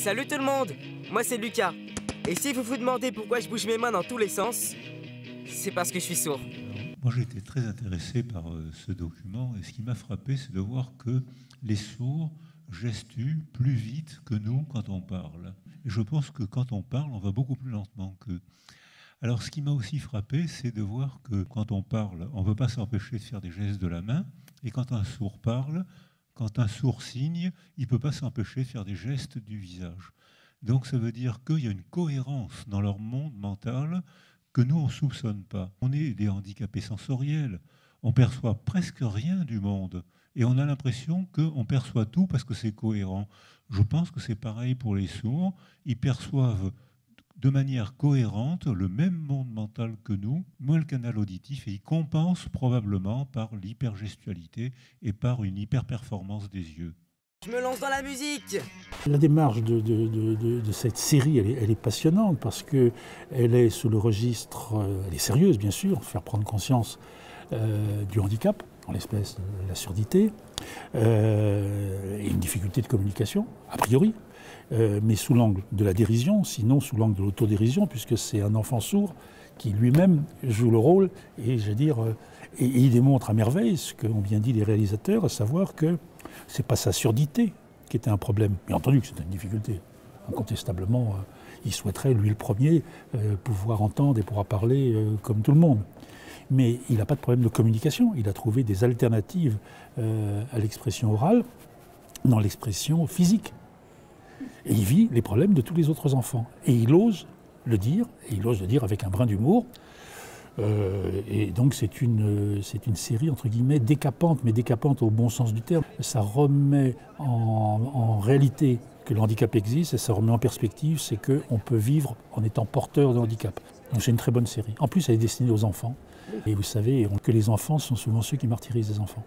Salut tout le monde, moi c'est Lucas. Et si vous vous demandez pourquoi je bouge mes mains dans tous les sens, c'est parce que je suis sourd. Moi j'ai été très intéressé par ce document et ce qui m'a frappé c'est de voir que les sourds gestuent plus vite que nous quand on parle. Et je pense que quand on parle, on va beaucoup plus lentement qu'eux. Alors ce qui m'a aussi frappé, c'est de voir que quand on parle, on ne peut pas s'empêcher de faire des gestes de la main, et quand un sourd parle, quand un sourd signe, il ne peut pas s'empêcher de faire des gestes du visage. Donc ça veut dire qu'il y a une cohérence dans leur monde mental que nous, on ne soupçonne pas. On est des handicapés sensoriels, on perçoit presque rien du monde, et on a l'impression qu'on perçoit tout parce que c'est cohérent. Je pense que c'est pareil pour les sourds, ils perçoivent de manière cohérente le même monde mental que nous, moins le canal auditif, et ils compensent probablement par l'hypergestualité et par une hyperperformance des yeux. Je me lance dans la musique. La démarche de cette série, elle est passionnante parce qu'elle est sous le registre, elle est sérieuse bien sûr, faire prendre conscience du handicap, en l'espèce de la surdité, et une difficulté de communication, a priori, mais sous l'angle de la dérision, sinon sous l'angle de l'autodérision, puisque c'est un enfant sourd qui lui-même joue le rôle, et je veux dire, et il démontre à merveille ce qu'ont bien dit les réalisateurs, à savoir que c'est pas sa surdité qui était un problème. Bien entendu que c'était une difficulté. Incontestablement, il souhaiterait, lui le premier, pouvoir entendre et pouvoir parler comme tout le monde. Mais il n'a pas de problème de communication. Il a trouvé des alternatives à l'expression orale dans l'expression physique. Et il vit les problèmes de tous les autres enfants. Et il ose le dire, et il ose le dire avec un brin d'humour. Et donc c'est une série entre guillemets décapante, mais décapante au bon sens du terme. Ça remet en réalité que le handicap existe, et ça remet en perspective, c'est qu'on peut vivre en étant porteur de handicap. Donc c'est une très bonne série. En plus elle est destinée aux enfants. Et vous savez que les enfants sont souvent ceux qui martyrisent les enfants.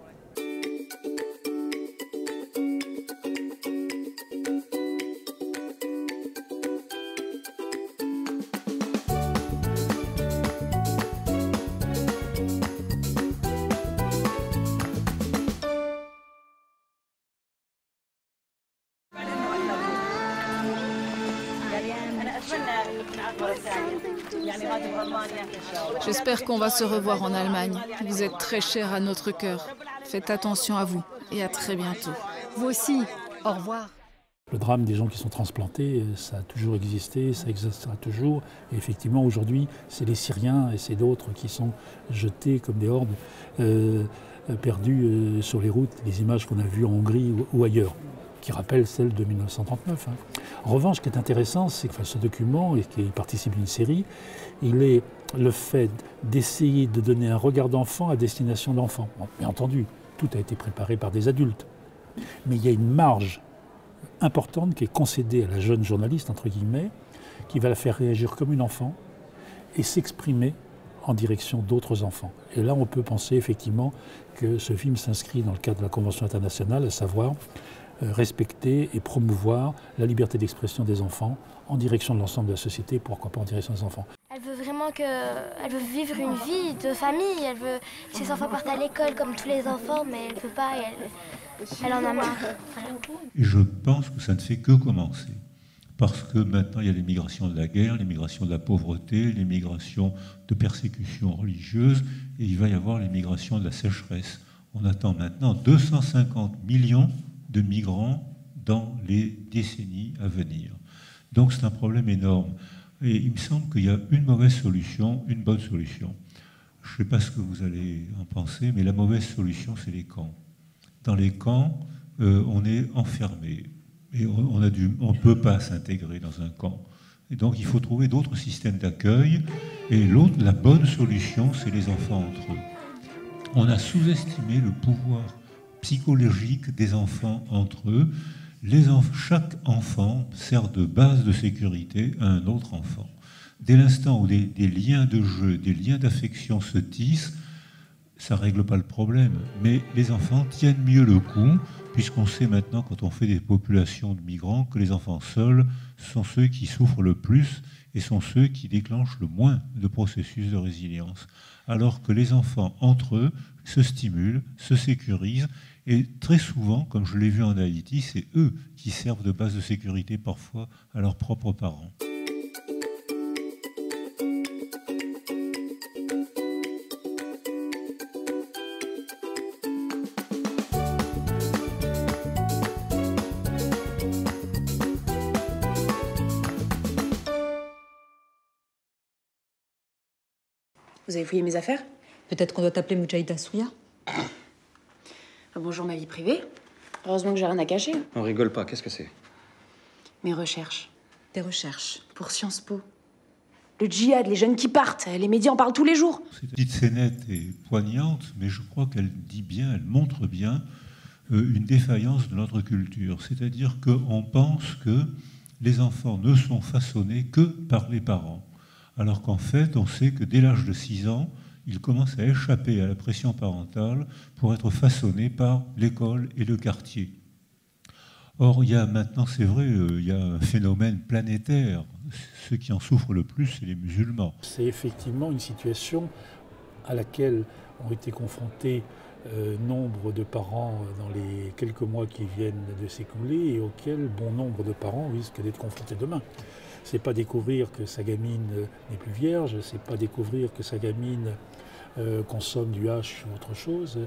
J'espère qu'on va se revoir en Allemagne. Vous êtes très cher à notre cœur. Faites attention à vous et à très bientôt. Vous aussi, au revoir. Le drame des gens qui sont transplantés, ça a toujours existé, ça existera toujours. Et effectivement, aujourd'hui, c'est les Syriens et c'est d'autres qui sont jetés comme des hordes, perdus sur les routes, les images qu'on a vues en Hongrie ou ailleurs, qui rappellent celles de 1939. En revanche, ce qui est intéressant, c'est que ce document, et qui participe d'une série, il est le fait d'essayer de donner un regard d'enfant à destination d'enfants. Bon, bien entendu, tout a été préparé par des adultes. Mais il y a une marge importante qui est concédée à la jeune journaliste, entre guillemets, qui va la faire réagir comme une enfant et s'exprimer en direction d'autres enfants. Et là, on peut penser effectivement que ce film s'inscrit dans le cadre de la Convention internationale, à savoir respecter et promouvoir la liberté d'expression des enfants en direction de l'ensemble de la société, pourquoi pas en direction des enfants. Elle veut vraiment elle veut vivre une vie de famille, elle veut que ses enfants partent à l'école comme tous les enfants, mais elle ne peut pas, elle en a marre. Voilà. Et je pense que ça ne fait que commencer. Parce que maintenant, il y a l'émigration de la guerre, l'émigration de la pauvreté, l'émigration de persécutions religieuses, et il va y avoir l'émigration de la sécheresse. On attend maintenant 250 millions de migrants dans les décennies à venir. Donc c'est un problème énorme. Et il me semble qu'il y a une mauvaise solution, une bonne solution. Je ne sais pas ce que vous allez en penser, mais la mauvaise solution, c'est les camps. Dans les camps, on est enfermé. Et on ne peut pas s'intégrer dans un camp. Et donc il faut trouver d'autres systèmes d'accueil. Et la bonne solution, c'est les enfants entre eux. On a sous-estimé le pouvoir psychologique des enfants entre eux. Chaque enfant sert de base de sécurité à un autre enfant. Dès l'instant où des liens de jeu, des liens d'affection se tissent, ça ne règle pas le problème. Mais les enfants tiennent mieux le coup, puisqu'on sait maintenant, quand on fait des populations de migrants, que les enfants seuls sont ceux qui souffrent le plus et sont ceux qui déclenchent le moins de processus de résilience. Alors que les enfants, entre eux, se stimulent, se sécurisent, et très souvent, comme je l'ai vu en Haïti, c'est eux qui servent de base de sécurité parfois à leurs propres parents. Vous avez fouillé mes affaires? Peut-être qu'on doit t'appeler Moudjahida Souya. Bonjour ma vie privée. Heureusement que j'ai rien à cacher. On rigole pas, qu'est-ce que c'est? Mes recherches. Tes recherches. Pour Sciences Po. Le djihad, les jeunes qui partent, les médias en parlent tous les jours. Cette petite scénette est poignante, mais je crois qu'elle dit bien, elle montre bien une défaillance de notre culture. C'est-à-dire qu'on pense que les enfants ne sont façonnés que par les parents. Alors qu'en fait, on sait que dès l'âge de 6 ans, ils commencent à échapper à la pression parentale pour être façonnés par l'école et le quartier. Or, il y a maintenant, c'est vrai, il y a un phénomène planétaire. Ceux qui en souffrent le plus, c'est les musulmans. C'est effectivement une situation à laquelle ont été confrontés nombre de parents dans les quelques mois qui viennent de s'écouler et auxquels bon nombre de parents risquent d'être confrontés demain. C'est pas découvrir que sa gamine n'est plus vierge, c'est pas découvrir que sa gamine consomme du hash ou autre chose,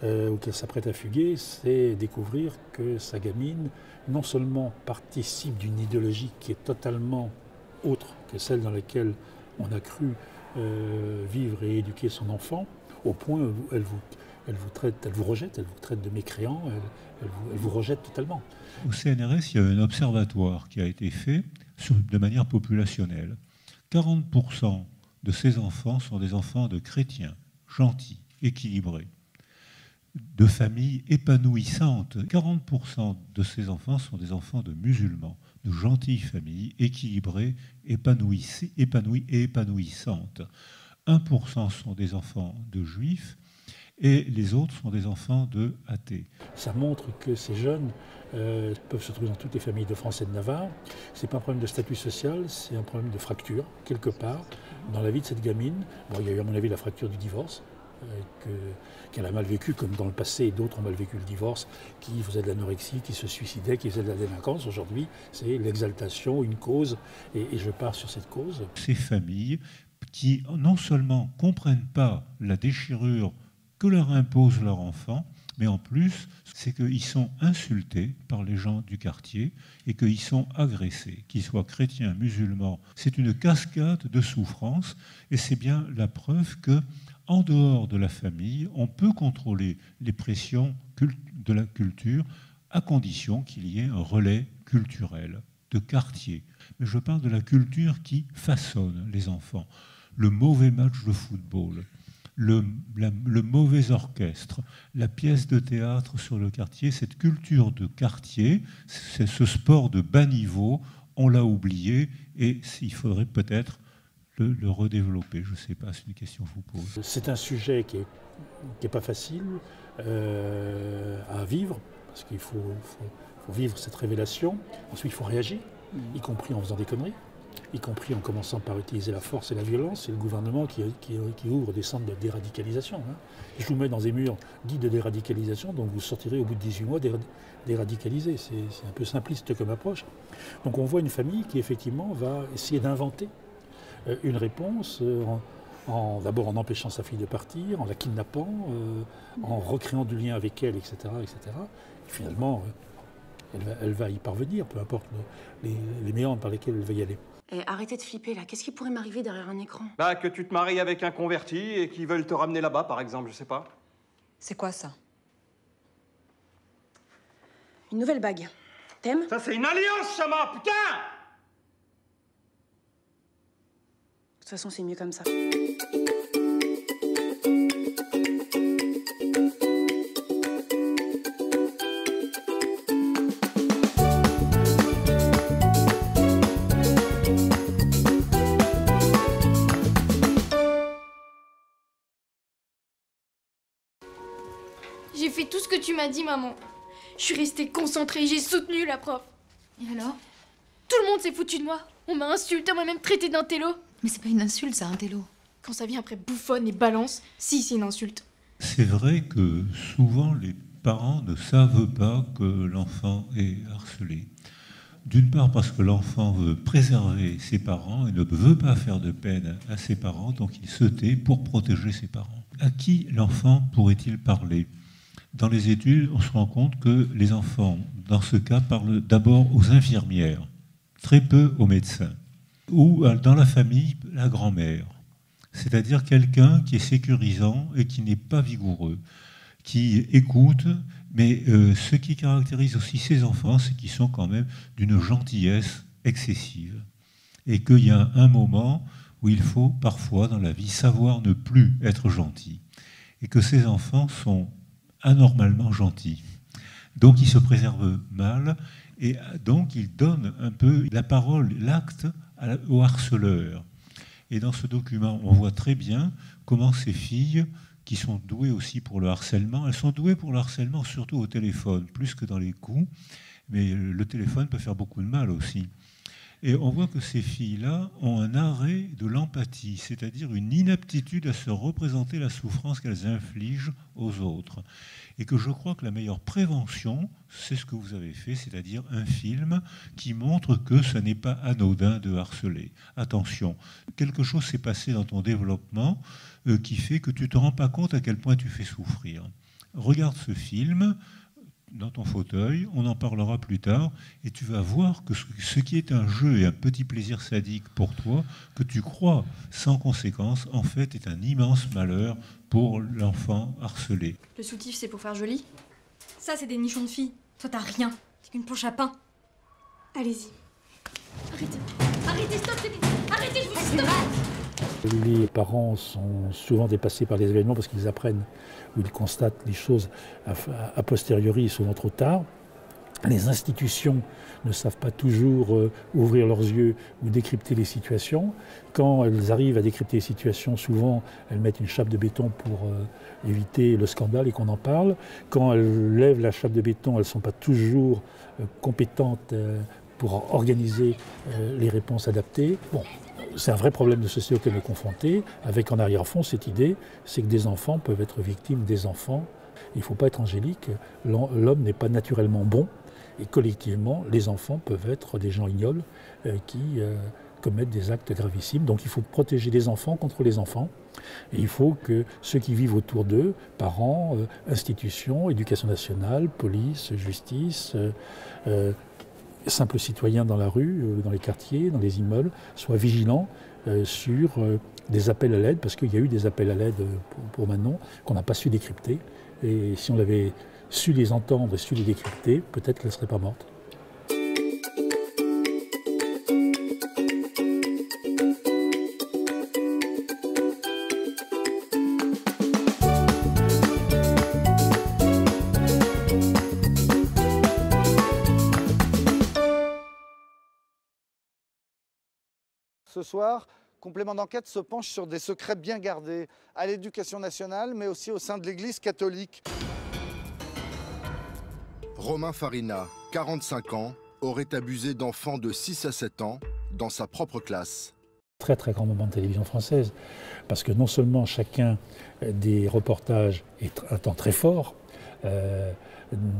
ou qu'elle s'apprête à fuguer, c'est découvrir que sa gamine non seulement participe d'une idéologie qui est totalement autre que celle dans laquelle on a cru vivre et éduquer son enfant, au point où elle vous rejette, elle vous traite de mécréant, elle vous rejette totalement. Au CNRS, il y a un observatoire qui a été fait de manière populationnelle. 40% de ces enfants sont des enfants de chrétiens, gentils, équilibrés, de familles épanouissantes. 40% de ces enfants sont des enfants de musulmans, de gentilles familles, équilibrées, épanouies et épanouissantes. 1% sont des enfants de juifs, et les autres sont des enfants de athées. Ça montre que ces jeunes peuvent se trouver dans toutes les familles de France et de Navarre. Ce n'est pas un problème de statut social, c'est un problème de fracture, quelque part, dans la vie de cette gamine. Bon, il y a eu à mon avis la fracture du divorce, qu'elle a mal vécu, comme dans le passé, d'autres ont mal vécu le divorce, qui faisaient de l'anorexie, qui se suicidaient, qui faisaient de la délinquance. Aujourd'hui, c'est l'exaltation, une cause, et je pars sur cette cause. Ces familles qui non seulement ne comprennent pas la déchirure que leur impose leur enfant, mais en plus, c'est qu'ils sont insultés par les gens du quartier et qu'ils sont agressés, qu'ils soient chrétiens, musulmans. C'est une cascade de souffrances et c'est bien la preuve que, en dehors de la famille, on peut contrôler les pressions de la culture à condition qu'il y ait un relais culturel, de quartier. Mais je parle de la culture qui façonne les enfants. Le mauvais match de football, le mauvais orchestre, la pièce de théâtre sur le quartier, cette culture de quartier, c'est ce sport de bas niveau, on l'a oublié et il faudrait peut-être le redévelopper. Je ne sais pas, c'est une question que je vous pose. C'est un sujet qui est pas facile à vivre, parce qu'il faut vivre cette révélation. Ensuite, il faut réagir, y compris en faisant des conneries, y compris en commençant par utiliser la force et la violence. C'est le gouvernement qui ouvre des centres de déradicalisation. Je vous mets dans des murs guides de déradicalisation, donc vous sortirez au bout de 18 mois déradicalisé. C'est un peu simpliste comme approche. Donc on voit une famille qui effectivement va essayer d'inventer une réponse d'abord en empêchant sa fille de partir, en la kidnappant, en recréant du lien avec elle, etc. etc. Et finalement, elle va y parvenir, peu importe les méandres par lesquels elle va y aller. Arrêtez de flipper là, qu'est-ce qui pourrait m'arriver derrière un écran? Bah, que tu te maries avec un converti et qu'ils veulent te ramener là-bas, par exemple, je sais pas. C'est quoi ça? Une nouvelle bague. T'aimes? Ça, c'est une alliance, Chama, putain! De toute façon, c'est mieux comme ça. J'ai fait tout ce que tu m'as dit, maman. Je suis restée concentrée, j'ai soutenu la prof. Et alors? Tout le monde s'est foutu de moi. On m'a insulté, on m'a même traité d'intello. Mais c'est pas une insulte, ça, un télo. Quand ça vient après bouffonne et balance, si, c'est une insulte. C'est vrai que souvent les parents ne savent pas que l'enfant est harcelé. D'une part parce que l'enfant veut préserver ses parents et ne veut pas faire de peine à ses parents, donc il se tait pour protéger ses parents. À qui l'enfant pourrait-il parler ? Dans les études, on se rend compte que les enfants, dans ce cas, parlent d'abord aux infirmières, très peu aux médecins, ou dans la famille, la grand-mère, c'est-à-dire quelqu'un qui est sécurisant et qui n'est pas vigoureux, qui écoute, mais ce qui caractérise aussi ces enfants, c'est qu'ils sont quand même d'une gentillesse excessive, et qu'il y a un moment où il faut parfois dans la vie savoir ne plus être gentil, et que ces enfants sont anormalement gentils. Donc ils se préservent mal, et donc ils donnent un peu la parole, l'acte au harceleur. Et dans ce document, on voit très bien comment ces filles, qui sont douées aussi pour le harcèlement, elles sont douées pour le harcèlement surtout au téléphone, plus que dans les coups, mais le téléphone peut faire beaucoup de mal aussi. Et on voit que ces filles-là ont un arrêt de l'empathie, c'est-à-dire une inaptitude à se représenter la souffrance qu'elles infligent aux autres. Et que je crois que la meilleure prévention, c'est ce que vous avez fait, c'est-à-dire un film qui montre que ce n'est pas anodin de harceler. Attention, quelque chose s'est passé dans ton développement qui fait que tu ne te rends pas compte à quel point tu fais souffrir. Regarde ce film dans ton fauteuil, on en parlera plus tard, et tu vas voir que ce qui est un jeu et un petit plaisir sadique pour toi, que tu crois sans conséquence, en fait est un immense malheur pour l'enfant harcelé. Le soutif, c'est pour faire joli. Ça, c'est des nichons de filles. Toi, t'as rien. C'est qu'une planche à pain. Allez-y. Arrêtez. Arrêtez, stop, arrêtez, je vous dis stop. Les parents sont souvent dépassés par les événements parce qu'ils apprennent ou ils constatent les choses a posteriori, souvent trop tard. Les institutions ne savent pas toujours ouvrir leurs yeux ou décrypter les situations. Quand elles arrivent à décrypter les situations, souvent elles mettent une chape de béton pour éviter le scandale et qu'on en parle. Quand elles lèvent la chape de béton, elles ne sont pas toujours compétentes pour organiser les réponses adaptées. Bon, c'est un vrai problème de société auquel on est confronté, avec en arrière-fond cette idée, c'est que des enfants peuvent être victimes des enfants. Il ne faut pas être angélique, l'homme n'est pas naturellement bon, et collectivement, les enfants peuvent être des gens ignobles qui commettent des actes gravissimes. Donc il faut protéger les enfants contre les enfants, et il faut que ceux qui vivent autour d'eux, parents, institutions, éducation nationale, police, justice, simples citoyens dans la rue, dans les quartiers, dans les immeubles, soient vigilants sur des appels à l'aide, parce qu'il y a eu des appels à l'aide pour Manon qu'on n'a pas su décrypter. Et si on avait su les entendre, su les décrypter, peut-être qu'elle ne serait pas morte. Ce soir, Complément d'enquête se penche sur des secrets bien gardés à l'Éducation nationale, mais aussi au sein de l'Église catholique. Romain Farina, 45 ans, aurait abusé d'enfants de 6 à 7 ans dans sa propre classe. Très très grand moment de télévision française, parce que non seulement chacun des reportages est un temps très fort,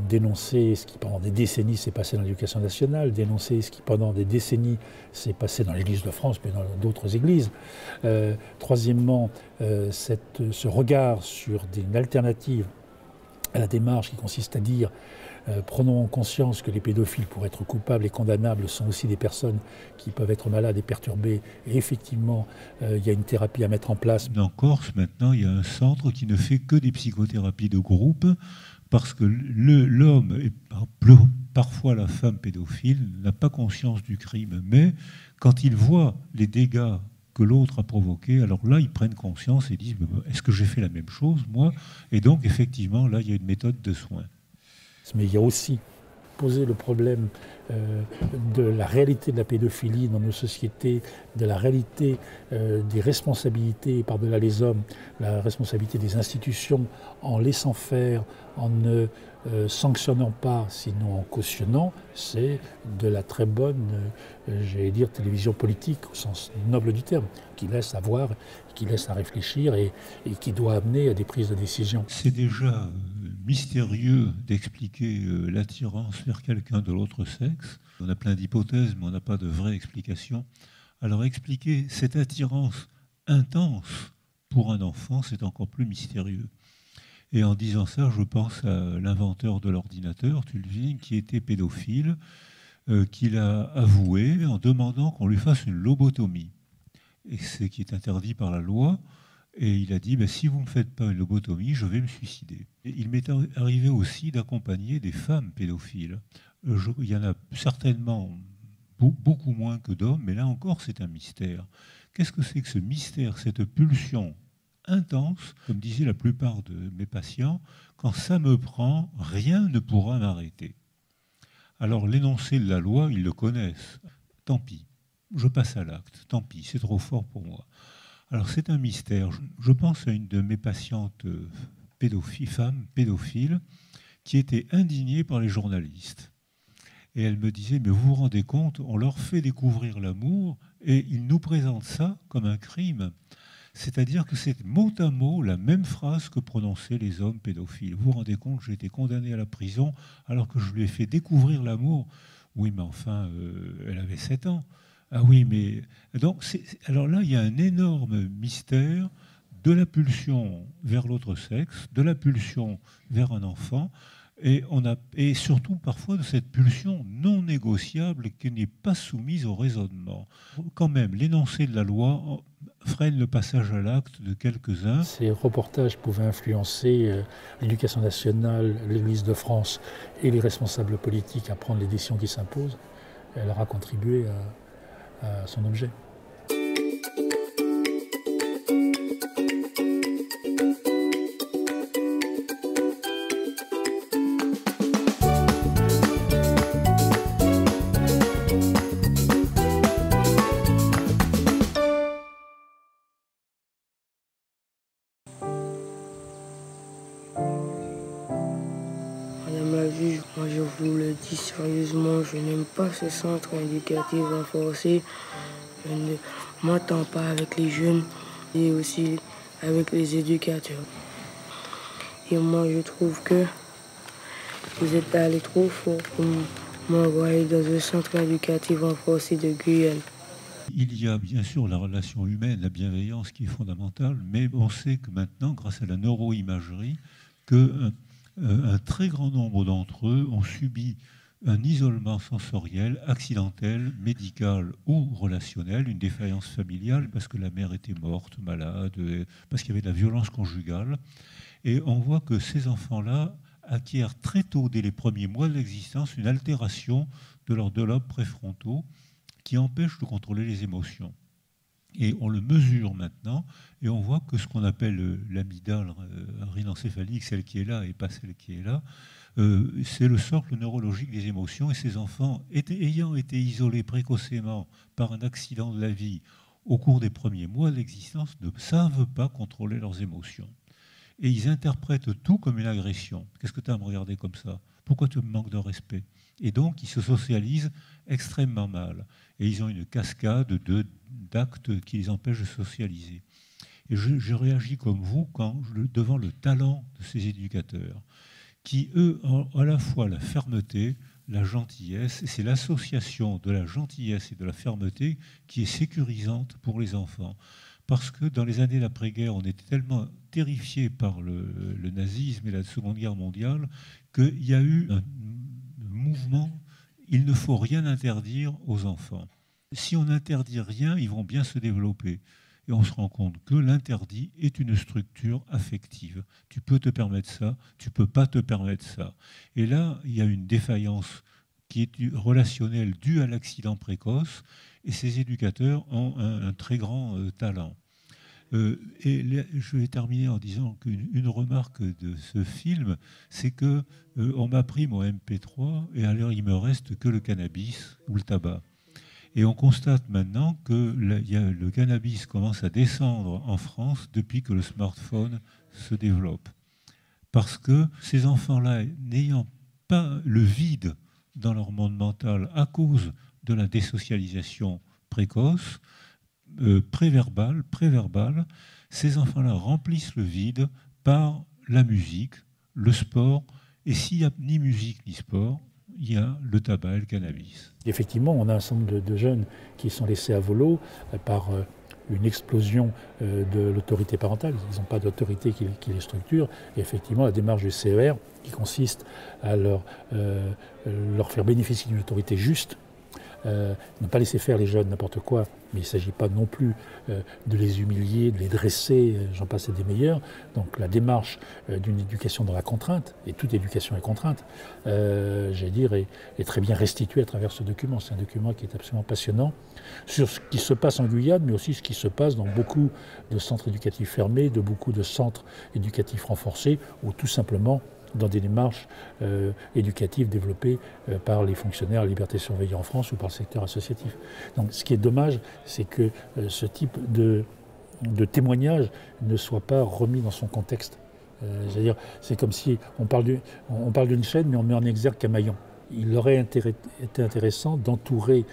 dénoncer ce qui pendant des décennies s'est passé dans l'éducation nationale, dénoncer ce qui pendant des décennies s'est passé dans l'Église de France, mais dans d'autres églises. Troisièmement, ce regard sur une alternative à la démarche qui consiste à dire prenons conscience que les pédophiles, pour être coupables et condamnables, sont aussi des personnes qui peuvent être malades et perturbées. Et effectivement, il y a une thérapie à mettre en place. En Corse, maintenant, il y a un centre qui ne fait que des psychothérapies de groupe, parce que l'homme, et parfois la femme pédophile, n'a pas conscience du crime. Mais quand ils voient les dégâts que l'autre a provoqués, alors là, ils prennent conscience et disent « Est-ce que j'ai fait la même chose, moi ?» Et donc, effectivement, là, il y a une méthode de soins. Mais il y a aussi poser le problème de la réalité de la pédophilie dans nos sociétés, de la réalité des responsabilités par-delà les hommes, la responsabilité des institutions, en laissant faire, en ne sanctionnant pas, sinon en cautionnant, c'est de la très bonne, j'allais dire, télévision politique au sens noble du terme, qui laisse à voir, qui laisse à réfléchir et qui doit amener à des prises de décision. C'est déjà mystérieux d'expliquer l'attirance vers quelqu'un de l'autre sexe. On a plein d'hypothèses, mais on n'a pas de vraie explication. Alors expliquer cette attirance intense pour un enfant, c'est encore plus mystérieux. Et en disant ça, je pense à l'inventeur de l'ordinateur, Tulving, qui était pédophile, qu'il a avoué en demandant qu'on lui fasse une lobotomie. Et c'est qui est interdit par la loi. Et il a dit, ben, si vous ne me faites pas une lobotomie, je vais me suicider. Et il m'est arrivé aussi d'accompagner des femmes pédophiles. Il y en a certainement beaucoup moins que d'hommes, mais là encore, c'est un mystère. Qu'est-ce que c'est que ce mystère, cette pulsion intense, comme disaient la plupart de mes patients, quand ça me prend, rien ne pourra m'arrêter. Alors l'énoncé de la loi, ils le connaissent. Tant pis, je passe à l'acte. Tant pis, c'est trop fort pour moi. Alors c'est un mystère. Je pense à une de mes patientes femmes pédophiles qui était indignée par les journalistes. Et elle me disait, mais vous vous rendez compte, on leur fait découvrir l'amour et ils nous présentent ça comme un crime. C'est-à-dire que c'est mot à mot la même phrase que prononçaient les hommes pédophiles. Vous vous rendez compte, j'ai été condamné à la prison alors que je lui ai fait découvrir l'amour. Oui, mais enfin, elle avait 7 ans. Ah oui, mais... Donc, alors là, il y a un énorme mystère de la pulsion vers l'autre sexe, de la pulsion vers un enfant, et surtout parfois de cette pulsion non négociable qui n'est pas soumise au raisonnement. Quand même, l'énoncé de la loi freine le passage à l'acte de quelques-uns. Ces reportages pouvaient influencer l'éducation nationale, l'Église de France et les responsables politiques à prendre les décisions qui s'imposent. Elle aura contribué à son objet. Moi, je vous le dis sérieusement, je n'aime pas ce centre éducatif renforcé. Je ne m'entends pas avec les jeunes et aussi avec les éducateurs. Et moi, je trouve que vous êtes allés trop fort pour m'envoyer dans un centre éducatif renforcé de Guyane. Il y a bien sûr la relation humaine, la bienveillance qui est fondamentale, mais on sait que maintenant, grâce à la neuroimagerie, un très grand nombre d'entre eux ont subi un isolement sensoriel, accidentel, médical ou relationnel, une défaillance familiale parce que la mère était morte, malade, parce qu'il y avait de la violence conjugale. Et on voit que ces enfants-là acquièrent très tôt, dès les premiers mois de l'existence, une altération de leurs 2 lobes préfrontaux qui empêche de contrôler les émotions. Et on le mesure maintenant, et on voit que ce qu'on appelle l'amygdale rhinencéphalique, celle qui est là et pas celle qui est là, c'est le socle neurologique des émotions. Et ces enfants, ayant été isolés précocement par un accident de la vie au cours des premiers mois de l'existence, ne savent pas contrôler leurs émotions. Et ils interprètent tout comme une agression. Qu'est-ce que tu as à me regarder comme ça? Pourquoi tu me manques de respect? Et donc, ils se socialisent extrêmement mal. Et ils ont une cascade d'actes qui les empêchent de socialiser. Et je réagis comme vous devant le talent de ces éducateurs, qui, eux, ont à la fois la fermeté, la gentillesse, et c'est l'association de la gentillesse et de la fermeté qui est sécurisante pour les enfants. Parce que dans les années d'après-guerre, on était tellement terrifiés par le nazisme et la Seconde Guerre mondiale qu'il y a eu un mouvement, il ne faut rien interdire aux enfants. Si on n'interdit rien, ils vont bien se développer. Et on se rend compte que l'interdit est une structure affective. Tu peux te permettre ça, tu ne peux pas te permettre ça. Et là, il y a une défaillance qui est relationnelle due à l'accident précoce, et ces éducateurs ont un très grand talent. Je vais terminer en disant qu'une remarque de ce film, c'est que on m'a pris mon MP3 et alors il me reste que le cannabis ou le tabac. Et on constate maintenant que le cannabis commence à descendre en France depuis que le smartphone se développe. Parce que ces enfants-là, n'ayant pas le vide dans leur monde mental à cause de la désocialisation précoce, préverbale, ces enfants-là remplissent le vide par la musique, le sport, et s'il n'y a ni musique ni sport, il y a le tabac et le cannabis. Effectivement, on a un certain nombre de jeunes qui sont laissés à volo par une explosion de l'autorité parentale. Ils n'ont pas d'autorité qui les structure. Et effectivement, la démarche du CER, qui consiste à leur faire bénéficier d'une autorité juste, ne pas laisser faire les jeunes n'importe quoi, mais il ne s'agit pas non plus de les humilier, de les dresser, j'en passe et des meilleurs. Donc la démarche d'une éducation dans la contrainte, et toute éducation est contrainte, j'allais dire, est très bien restituée à travers ce document. C'est un document qui est absolument passionnant sur ce qui se passe en Guyane, mais aussi ce qui se passe dans beaucoup de centres éducatifs fermés, de beaucoup de centres éducatifs renforcés, ou tout simplement dans des démarches éducatives développées par les fonctionnaires à liberté surveillée en France ou par le secteur associatif. Donc ce qui est dommage, c'est que ce type de témoignage ne soit pas remis dans son contexte. C'est-à-dire, c'est comme si on parle d'une chaîne, mais on met en exergue qu'un maillon. Il aurait été intéressant d'entourer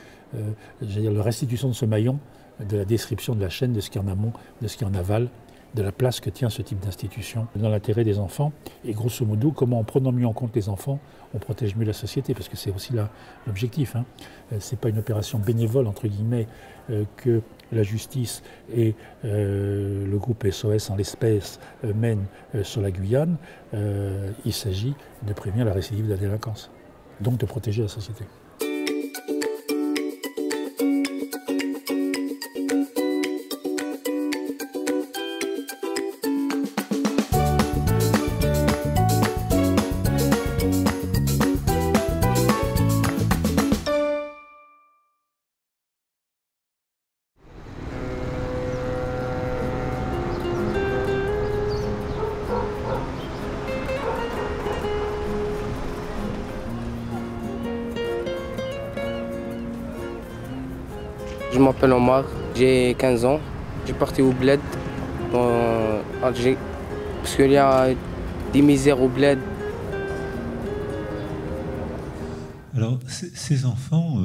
la restitution de ce maillon de la description de la chaîne, de ce qui est en amont, de ce qui est en aval, de la place que tient ce type d'institution dans l'intérêt des enfants, et grosso modo, comment en prenant mieux en compte les enfants, on protège mieux la société, parce que c'est aussi l'objectif. Ce n'est pas une opération bénévole, entre guillemets, que la justice et le groupe SOS, en l'espèce, mènent sur la Guyane. Il s'agit de prévenir la récidive de la délinquance, donc de protéger la société. Je m'appelle Omar, j'ai 15 ans. Je suis parti au bled en Alger parce qu'il y a des misères au bled. Alors, ces enfants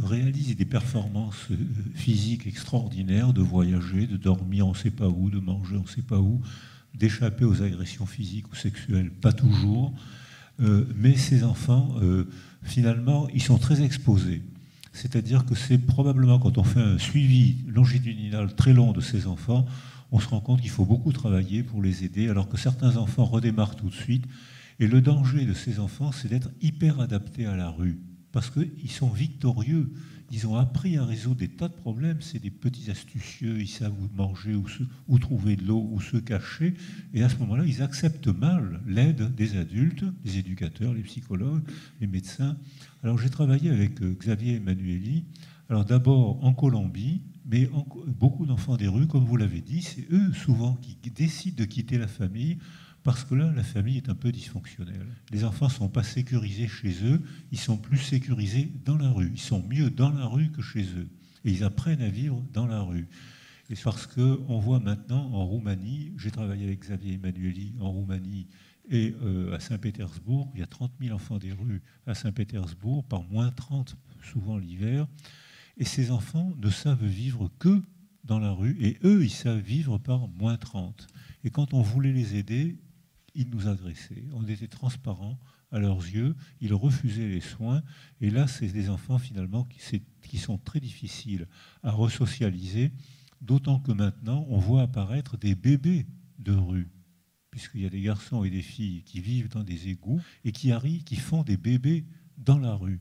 réalisent des performances physiques extraordinaires, de voyager, de dormir on ne sait pas où, de manger on ne sait pas où, d'échapper aux agressions physiques ou sexuelles, pas toujours. Mais ces enfants, finalement, ils sont très exposés. C'est-à-dire que c'est probablement quand on fait un suivi longitudinal très long de ces enfants, on se rend compte qu'il faut beaucoup travailler pour les aider, alors que certains enfants redémarrent tout de suite. Et le danger de ces enfants, c'est d'être hyper adaptés à la rue, parce qu'ils sont victorieux. Ils ont appris à résoudre des tas de problèmes. C'est des petits astucieux, ils savent où manger, où trouver de l'eau, où se cacher. Et à ce moment-là, ils acceptent mal l'aide des adultes, des éducateurs, les psychologues, les médecins. Alors j'ai travaillé avec Xavier Emmanuelli. Alors d'abord en Colombie, mais beaucoup d'enfants des rues, comme vous l'avez dit, c'est eux souvent qui décident de quitter la famille, parce que là, la famille est un peu dysfonctionnelle. Les enfants ne sont pas sécurisés chez eux, ils sont plus sécurisés dans la rue. Ils sont mieux dans la rue que chez eux. Et ils apprennent à vivre dans la rue. Et c'est parce qu'on voit maintenant en Roumanie, j'ai travaillé avec Xavier Emmanuelli en Roumanie et à Saint-Pétersbourg, il y a 30 000 enfants des rues à Saint-Pétersbourg, par moins 30 souvent l'hiver. Et ces enfants ne savent vivre que dans la rue, et eux, ils savent vivre par moins 30. Et quand on voulait les aider, ils nous agressaient. On était transparents à leurs yeux, ils refusaient les soins. Et là, c'est des enfants finalement qui sont très difficiles à resocialiser, d'autant que maintenant, on voit apparaître des bébés de rue, puisqu'il y a des garçons et des filles qui vivent dans des égouts et qui font des bébés dans la rue.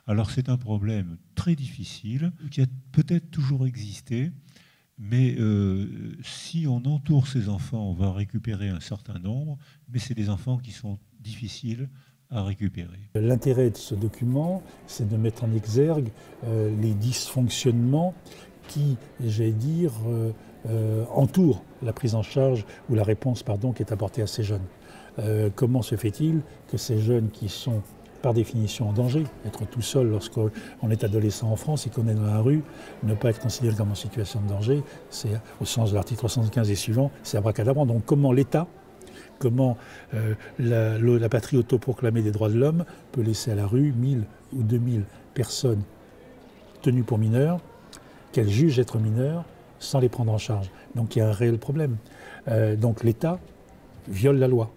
Alors c'est un problème très difficile, qui a peut-être toujours existé, mais si on entoure ces enfants, on va récupérer un certain nombre, mais c'est des enfants qui sont difficiles à récupérer. L'intérêt de ce document, c'est de mettre en exergue les dysfonctionnements qui, j'allais dire, entoure la prise en charge ou la réponse, pardon, qui est apportée à ces jeunes. Comment se fait-il que ces jeunes qui sont par définition en danger, être tout seul lorsqu'on est adolescent en France et qu'on est dans la rue, ne pas être considéré comme en situation de danger, c'est au sens de l'article 315 et suivant, c'est abracadabra. Donc comment l'État, comment la patrie autoproclamée des droits de l'homme peut laisser à la rue 1000 ou 2000 personnes tenues pour mineurs, qu'elles jugent être mineurs, sans les prendre en charge. Donc il y a un réel problème. Donc l'État viole la loi.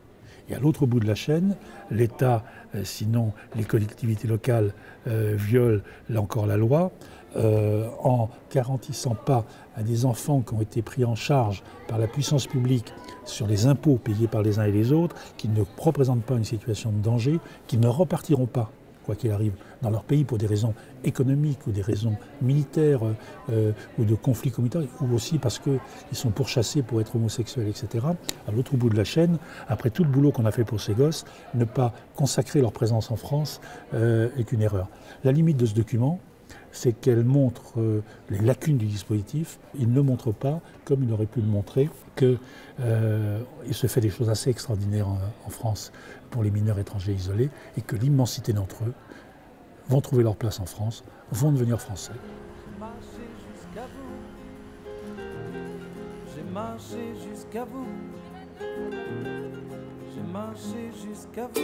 Et à l'autre bout de la chaîne, l'État, sinon les collectivités locales, violent là encore la loi, en garantissant pas à des enfants qui ont été pris en charge par la puissance publique sur les impôts payés par les uns et les autres, qui ne représentent pas une situation de danger, qui ne repartiront pas, quoi qu'il arrive, dans leur pays pour des raisons économiques ou des raisons militaires ou de conflits communautaires, ou aussi parce qu'ils sont pourchassés pour être homosexuels, etc. À l'autre bout de la chaîne, après tout le boulot qu'on a fait pour ces gosses, ne pas consacrer leur présence en France est une erreur. La limite de ce document, c'est qu'elle montre les lacunes du dispositif. Il ne montre pas, comme il aurait pu le montrer, qu'il se fait des choses assez extraordinaires en France pour les mineurs étrangers isolés et que l'immensité d'entre eux vont trouver leur place en France, vont devenir français. J'ai marché jusqu'à vous. J'ai marché jusqu'à vous.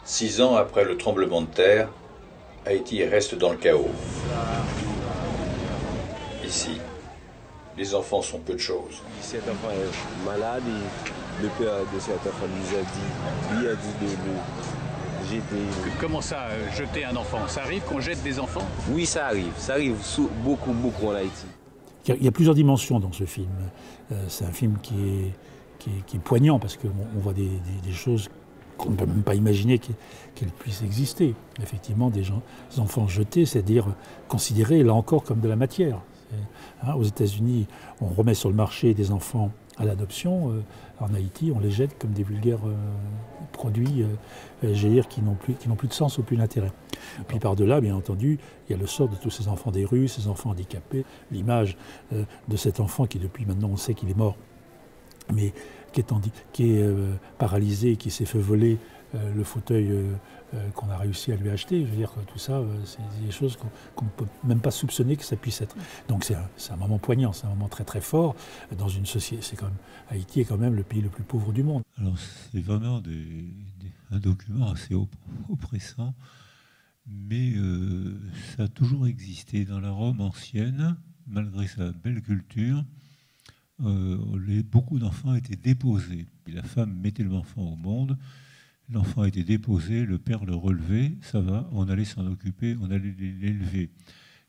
6 ans après le tremblement de terre, Haïti reste dans le chaos. Ici, les enfants sont peu de choses. Cet enfant est malade et le père de cet enfant lui a dit de jeter. Comment ça, jeter un enfant? Ça arrive qu'on jette des enfants? Oui, ça arrive beaucoup en Haïti. Il y a plusieurs dimensions dans ce film. C'est un film qui est poignant parce qu'on voit des choses qu'on ne peut même pas imaginer qu'elles puissent exister. Effectivement, des enfants jetés, c'est-à-dire considérés, là encore, comme de la matière. Aux États-Unis, on remet sur le marché des enfants à l'adoption. En Haïti, on les jette comme des vulgaires produits, j'allais dire, qui n'ont plus de sens ou plus d'intérêt. Puis par-delà, bien entendu, il y a le sort de tous ces enfants des rues, ces enfants handicapés, l'image de cet enfant qui, depuis maintenant, on sait qu'il est mort, mais qui est paralysé, qui s'est fait voler le fauteuil qu'on a réussi à lui acheter. Je veux dire que tout ça, c'est des choses qu'on ne peut même pas soupçonner que ça puisse être. Donc c'est un moment poignant, c'est un moment très très fort dans une société. Haïti est quand même le pays le plus pauvre du monde. Alors c'est vraiment un document assez oppressant, mais ça a toujours existé dans la Rome ancienne, malgré sa belle culture. Beaucoup d'enfants étaient déposés. Et la femme mettait l'enfant au monde, l'enfant était déposé, le père le relevait, ça va, on allait s'en occuper, on allait l'élever.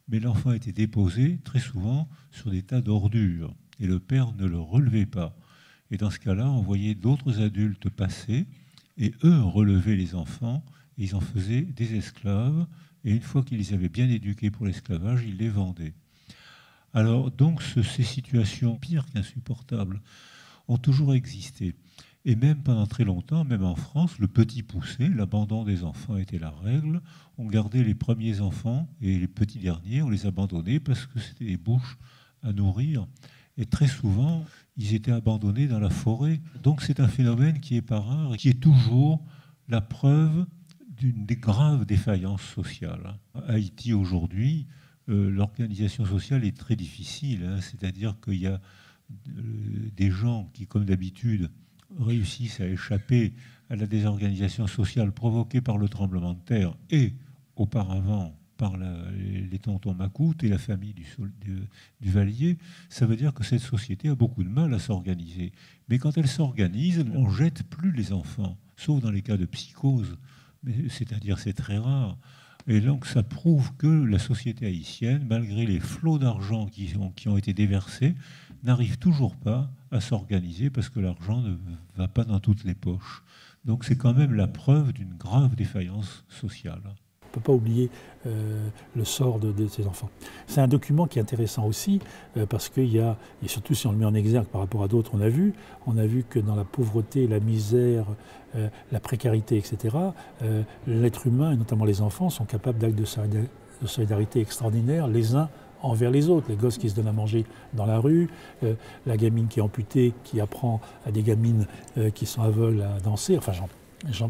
Mais l'enfant était déposé très souvent sur des tas d'ordures, et le père ne le relevait pas. Et dans ce cas-là, on voyait d'autres adultes passer, et eux relevaient les enfants, et ils en faisaient des esclaves, et une fois qu'ils les avaient bien éduqués pour l'esclavage, ils les vendaient. Alors, donc, ces situations pires qu'insupportables ont toujours existé. Et même pendant très longtemps, même en France, le petit poussé, l'abandon des enfants était la règle. On gardait les premiers enfants et les petits derniers, on les abandonnait parce que c'était des bouches à nourrir. Et très souvent, ils étaient abandonnés dans la forêt. Donc c'est un phénomène qui n'est pas rare et qui est toujours la preuve d'une grave défaillance sociale. À Haïti, aujourd'hui, l'organisation sociale est très difficile, c'est-à-dire qu'il y a des gens qui, comme d'habitude, réussissent à échapper à la désorganisation sociale provoquée par le tremblement de terre et auparavant par les tontons Macoutes et la famille du Valier. Ça veut dire que cette société a beaucoup de mal à s'organiser. Mais quand elle s'organise, on ne jette plus les enfants, sauf dans les cas de psychose, c'est-à-dire c'est très rare. Et donc ça prouve que la société haïtienne, malgré les flots d'argent qui ont été déversés, n'arrive toujours pas à s'organiser parce que l'argent ne va pas dans toutes les poches. Donc c'est quand même la preuve d'une grave défaillance sociale. peut pas oublier le sort de ces enfants. C'est un document qui est intéressant aussi parce qu'il y a, et surtout si on le met en exergue par rapport à d'autres, on a vu que dans la pauvreté, la misère, la précarité, etc., l'être humain, et notamment les enfants, sont capables d'actes de solidarité extraordinaires les uns envers les autres. Les gosses qui se donnent à manger dans la rue, la gamine qui est amputée, qui apprend à des gamines qui sont aveugles à danser, enfin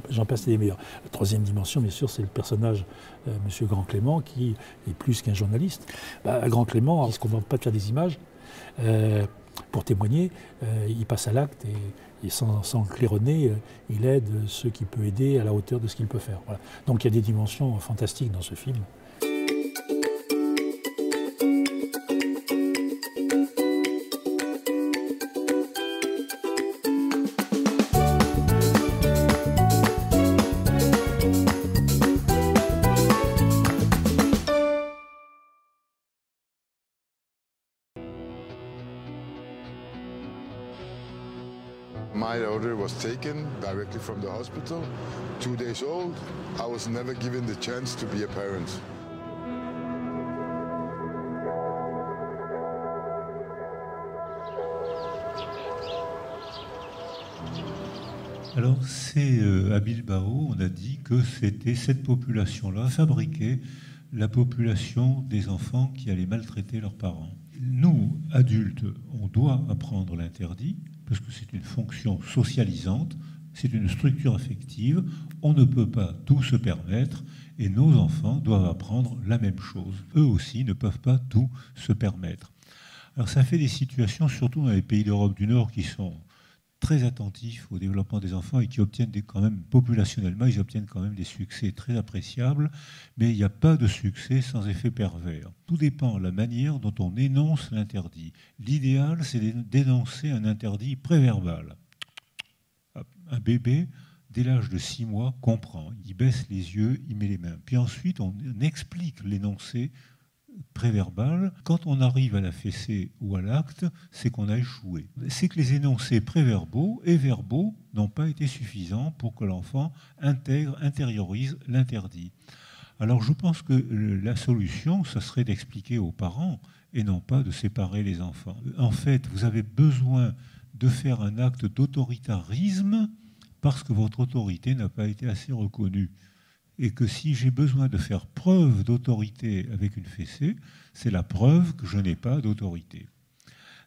j'en passe des meilleurs. La troisième dimension, bien sûr, c'est le personnage, M. Grand Clément, qui est plus qu'un journaliste. Grand Clément, il ne se contente pas de faire des images. Pour témoigner, il passe à l'acte et sans claironner, il aide ceux qu'il peut aider à la hauteur de ce qu'il peut faire. Voilà. Donc il y a des dimensions fantastiques dans ce film. My daughter was taken directly from the hospital. 2 days old. I was never given the chance to be a parent. Alors, c'est à Bilbao, on a dit que c'était cette population-là fabriquait la population des enfants qui allaient maltraiter leurs parents. Nous, adultes, on doit apprendre l'interdit, parce que c'est une fonction socialisante, c'est une structure affective, on ne peut pas tout se permettre, et nos enfants doivent apprendre la même chose. Eux aussi ne peuvent pas tout se permettre. Alors ça fait des situations, surtout dans les pays d'Europe du Nord, qui sont très attentifs au développement des enfants et qui obtiennent quand même, populationnellement, ils obtiennent quand même des succès très appréciables, mais il n'y a pas de succès sans effet pervers. Tout dépend de la manière dont on énonce l'interdit. L'idéal, c'est d'énoncer un interdit préverbal. Un bébé, dès l'âge de 6 mois, comprend. Il baisse les yeux, il met les mains. Puis ensuite, on explique l'énoncé préverbal. Quand on arrive à la fessée ou à l'acte, c'est qu'on a échoué. C'est que les énoncés préverbaux et verbaux n'ont pas été suffisants pour que l'enfant intériorise l'interdit. Alors je pense que la solution, ce serait d'expliquer aux parents et non pas de séparer les enfants. En fait, vous avez besoin de faire un acte d'autoritarisme parce que votre autorité n'a pas été assez reconnue. Et que si j'ai besoin de faire preuve d'autorité avec une fessée, c'est la preuve que je n'ai pas d'autorité.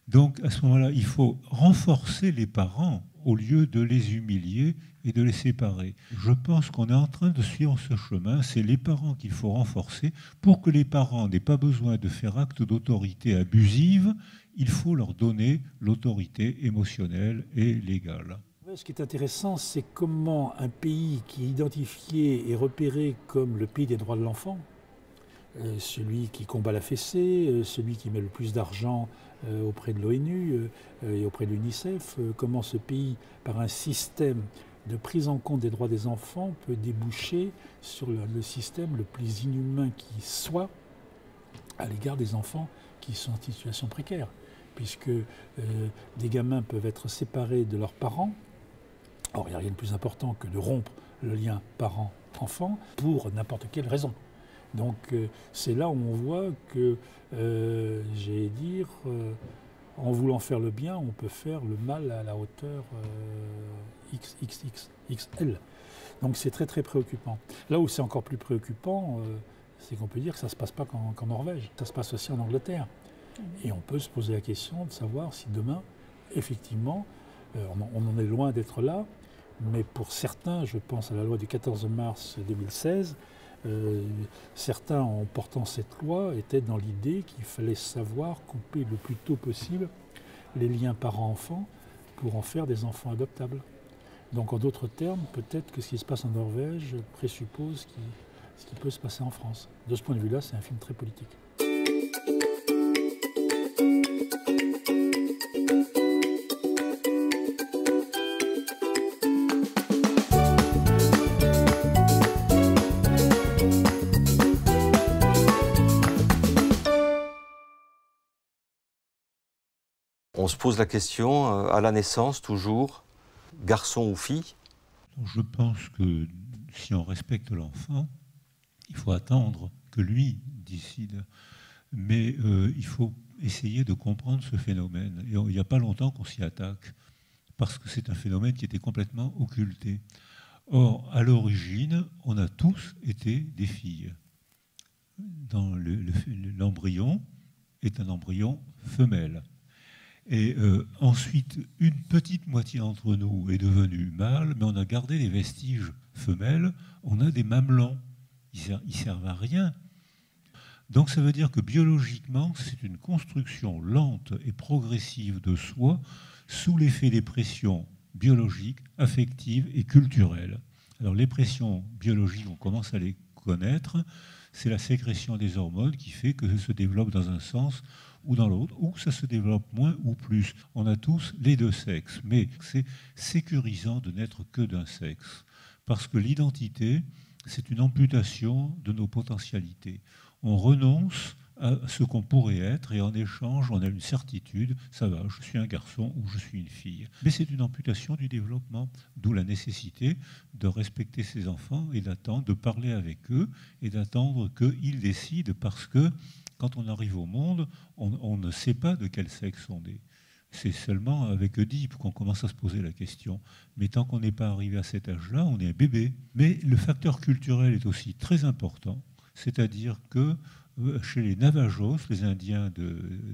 Donc à ce moment-là, il faut renforcer les parents au lieu de les humilier et de les séparer. Je pense qu'on est en train de suivre ce chemin, c'est les parents qu'il faut renforcer. Pour que les parents n'aient pas besoin de faire acte d'autorité abusive, il faut leur donner l'autorité émotionnelle et légale. Ce qui est intéressant, c'est comment un pays qui est identifié et repéré comme le pays des droits de l'enfant, celui qui combat la fessée, celui qui met le plus d'argent auprès de l'ONU et auprès de l'UNICEF, comment ce pays, par un système de prise en compte des droits des enfants, peut déboucher sur le système le plus inhumain qui soit à l'égard des enfants qui sont en situation précaire, puisque des gamins peuvent être séparés de leurs parents. Or, il n'y a rien de plus important que de rompre le lien parent-enfant pour n'importe quelle raison. Donc, c'est là où on voit que, j'allais dire, en voulant faire le bien, on peut faire le mal à la hauteur XXXL. Donc, c'est très, très préoccupant. Là où c'est encore plus préoccupant, c'est qu'on peut dire que ça ne se passe pas qu'en Norvège. Ça se passe aussi en Angleterre. Et on peut se poser la question de savoir si demain, effectivement, on en est loin d'être là, mais pour certains, je pense à la loi du 14 mars 2016, certains, en portant cette loi, étaient dans l'idée qu'il fallait savoir couper le plus tôt possible les liens parents-enfants pour en faire des enfants adoptables. Donc en d'autres termes, peut-être que ce qui se passe en Norvège présuppose ce qui peut se passer en France. De ce point de vue-là, c'est un film très politique. On se pose la question, à la naissance, toujours, garçon ou fille? Je pense que si on respecte l'enfant, Il faut attendre que lui décide. Mais il faut essayer de comprendre ce phénomène. Et il n'y a pas longtemps qu'on s'y attaque, parce que c'est un phénomène qui était complètement occulté. Or, à l'origine, on a tous été des filles. L'embryon est un embryon femelle. Et ensuite, une petite moitié d'entre nous est devenue mâle, mais on a gardé les vestiges femelles. On a des mamelons. Ils servent à rien. Donc ça veut dire que biologiquement, c'est une construction lente et progressive de soi sous l'effet des pressions biologiques, affectives et culturelles. Alors les pressions biologiques, on commence à les connaître. C'est la sécrétion des hormones qui fait que ça se développe dans un sens ou dans l'autre, ou ça se développe moins ou plus. On a tous les deux sexes, mais c'est sécurisant de n'être que d'un sexe, parce que l'identité, c'est une amputation de nos potentialités. On renonce à ce qu'on pourrait être et en échange, on a une certitude, ça va, je suis un garçon ou je suis une fille. Mais c'est une amputation du développement, d'où la nécessité de respecter ses enfants et d'attendre, de parler avec eux et d'attendre qu'ils décident, parce que quand on arrive au monde, on ne sait pas de quel sexe on est. C'est seulement avec Oedipe qu'on commence à se poser la question. Mais tant qu'on n'est pas arrivé à cet âge-là, on est un bébé. Mais le facteur culturel est aussi très important. C'est-à-dire que chez les Navajos, les Indiens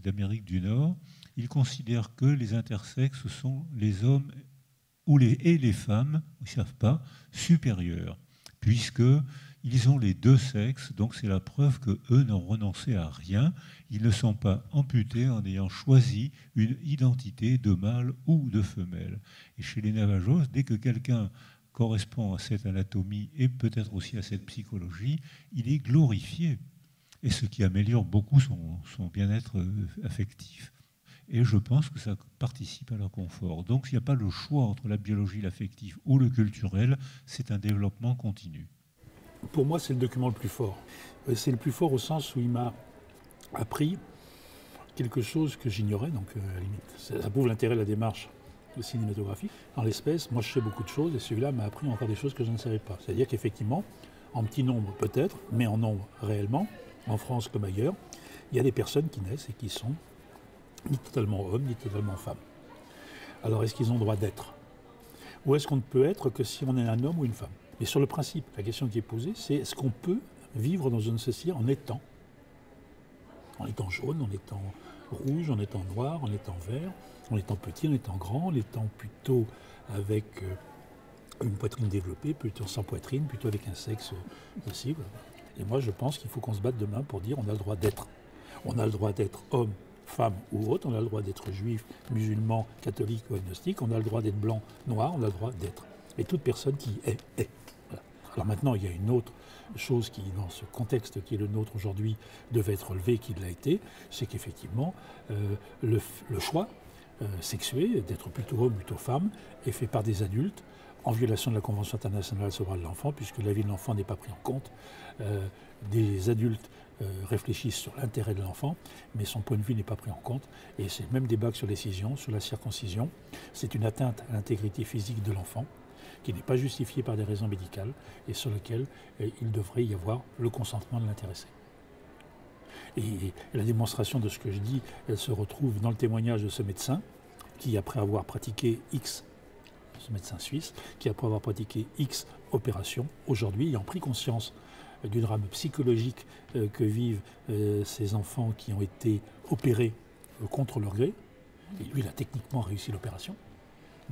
d'Amérique du Nord, ils considèrent que les intersexes sont les hommes et les femmes, ils ne savent pas, supérieurs, puisqu'ils ont les deux sexes, donc c'est la preuve qu'eux n'ont renoncé à rien, ils ne sont pas amputés en ayant choisi une identité de mâle ou de femelle. Et chez les Navajos, dès que quelqu'un correspond à cette anatomie et peut-être aussi à cette psychologie, il est glorifié. Et ce qui améliore beaucoup son bien-être affectif. Et je pense que ça participe à leur confort. Donc il n'y a pas le choix entre la biologie, l'affectif ou le culturel, c'est un développement continu. Pour moi, c'est le document le plus fort. C'est le plus fort au sens où il m'a appris quelque chose que j'ignorais, donc à la limite. Ça prouve l'intérêt de la démarche cinématographique. En l'espèce, moi je sais beaucoup de choses et celui-là m'a appris encore des choses que je ne savais pas. C'est-à-dire qu'effectivement, en petit nombre peut-être, mais en nombre réellement, en France comme ailleurs, il y a des personnes qui naissent et qui sont ni totalement hommes, ni totalement femmes. Alors est-ce qu'ils ont le droit d'être? Ou est-ce qu'on ne peut être que si on est un homme ou une femme? Mais sur le principe, la question qui est posée, c'est est-ce qu'on peut vivre dans une société en étant jaune, en étant rouge, en étant noir, en étant vert, en étant petit, en étant grand, en étant plutôt avec une poitrine développée, plutôt sans poitrine, plutôt avec un sexe possible. Et moi, je pense qu'il faut qu'on se batte demain pour dire on a le droit d'être. On a le droit d'être homme, femme ou autre, on a le droit d'être juif, musulman, catholique ou agnostique, on a le droit d'être blanc, noir, on a le droit d'être. Et toute personne qui est. Voilà. Alors maintenant, il y a une autre chose qui, dans ce contexte qui est le nôtre aujourd'hui, devait être relevée, qui l'a été, c'est qu'effectivement, le choix sexué, d'être plutôt homme, plutôt femme, est fait par des adultes, en violation de la Convention internationale sur le droit de l'enfant, puisque la vie de l'enfant n'est pas prise en compte. Des adultes réfléchissent sur l'intérêt de l'enfant, mais son point de vue n'est pas pris en compte. Et c'est le même débat que sur l'excision, sur la circoncision. C'est une atteinte à l'intégrité physique de l'enfant, qui n'est pas justifiée par des raisons médicales, et sur lequel il devrait y avoir le consentement de l'intéressé. Et la démonstration de ce que je dis, elle se retrouve dans le témoignage de ce médecin, qui après avoir pratiqué ce médecin suisse, qui après avoir pratiqué X opérations, aujourd'hui ayant pris conscience du drame psychologique que vivent ces enfants qui ont été opérés contre leur gré, et lui il a techniquement réussi l'opération,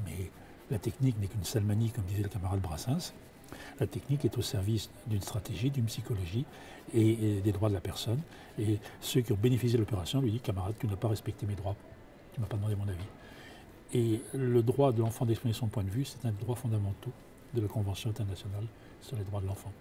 mais la technique n'est qu'une salmanie, comme disait le camarade Brassens. La technique est au service d'une stratégie, d'une psychologie et des droits de la personne. Et ceux qui ont bénéficié de l'opération lui disent « Camarade, tu n'as pas respecté mes droits, tu ne m'as pas demandé mon avis ». Et le droit de l'enfant d'exprimer son point de vue, c'est un des droits fondamentaux de la Convention internationale sur les droits de l'enfant.